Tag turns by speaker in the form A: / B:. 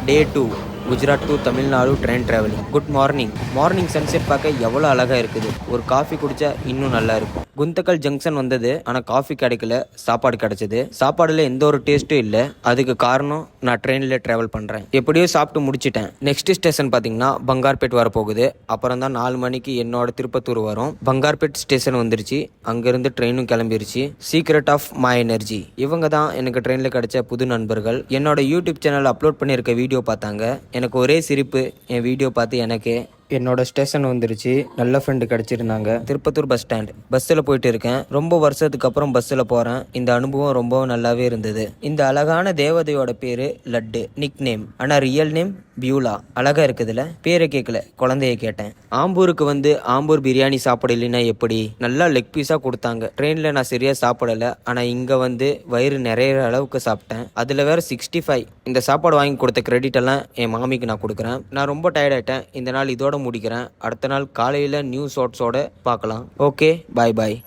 A: Day 2 Gujarat to Tamil Nadu train travelling. Good morning. Morning sunset பார்க்க எவ்வளோ அழகாக இருக்குது. ஒரு காஃபி குடித்தா இன்னும் நல்லா இருக்கும். குந்தக்கல் ஜங்ஷன் வந்தது, ஆனால் காஃபி கிடைக்கல, சாப்பாடு கிடைச்சது. சாப்பாடில் எந்த ஒரு டேஸ்ட்டும் இல்லை. அதுக்கு காரணம் நான் ட்ரெயினில் ட்ராவல் பண்ணுறேன். எப்படியோ சாப்பிட்டு முடிச்சிட்டேன். நெக்ஸ்ட் ஸ்டேஷன் பார்த்தீங்கன்னா பங்கார்பேட் வரப்போகுது. அப்புறம் தான் 4 மணிக்கு என்னோட திருப்பத்தூர் வரும். பங்கார்பேட் ஸ்டேஷன் வந்துருச்சு. அங்கேருந்து ட்ரெயினும் கிளம்பிருச்சு. Secret of my energy. இவங்க தான் எனக்கு ட்ரெயினில் கிடைச்ச புது நண்பர்கள். என்னோட யூடியூப் சேனல் அப்லோட் பண்ணியிருக்க வீடியோ பார்த்தாங்க. எனக்கு ஒரே சிரிப்பு. என் வீடியோ பார்த்து எனக்கே என்னோட ஸ்டேஷன் வந்துருச்சு. நல்ல ஃப்ரெண்டு கிடச்சிருந்தாங்க. Tirupattur bus stand. பஸ்ஸில் போயிட்டு இருக்கேன். ரொம்ப வருஷத்துக்கு அப்புறம் பஸ்ஸில் போகிறேன். இந்த அனுபவம் ரொம்பவும் நல்லாவே இருந்தது. இந்த அழகான தேவதையோட பேர் லட்டு, நிக் நேம். ஆனால் ரியல் நேம் பியூலா. அழகாக இருக்குதுல்ல. பேரை கேட்கல, குழந்தைய கேட்டேன். ஆம்பூருக்கு வந்து ஆம்பூர் பிரியாணி சாப்பிடலைன்னா எப்படி? நல்லா லெக் பீஸாக கொடுத்தாங்க. ட்ரெயினில் நான் சரியாக சாப்பிடலை. ஆனால் இங்கே வந்து வயிறு நிறைய அளவுக்கு சாப்பிட்டேன். அதில் வேறு 65. இந்த சாப்பாடு வாங்கி கொடுத்த கிரெடிட் எல்லாம் என் மாமிக்கு நான் கொடுக்குறேன். நான் ரொம்ப டயர்ட் ஆகிட்டேன். இந்த நாள் இதோட முடிக்கிறேன். அடுத்த நாள் காலையில் நியூ ஷார்ட்ஸோட பார்க்கலாம். ஓகே, பாய் பாய்.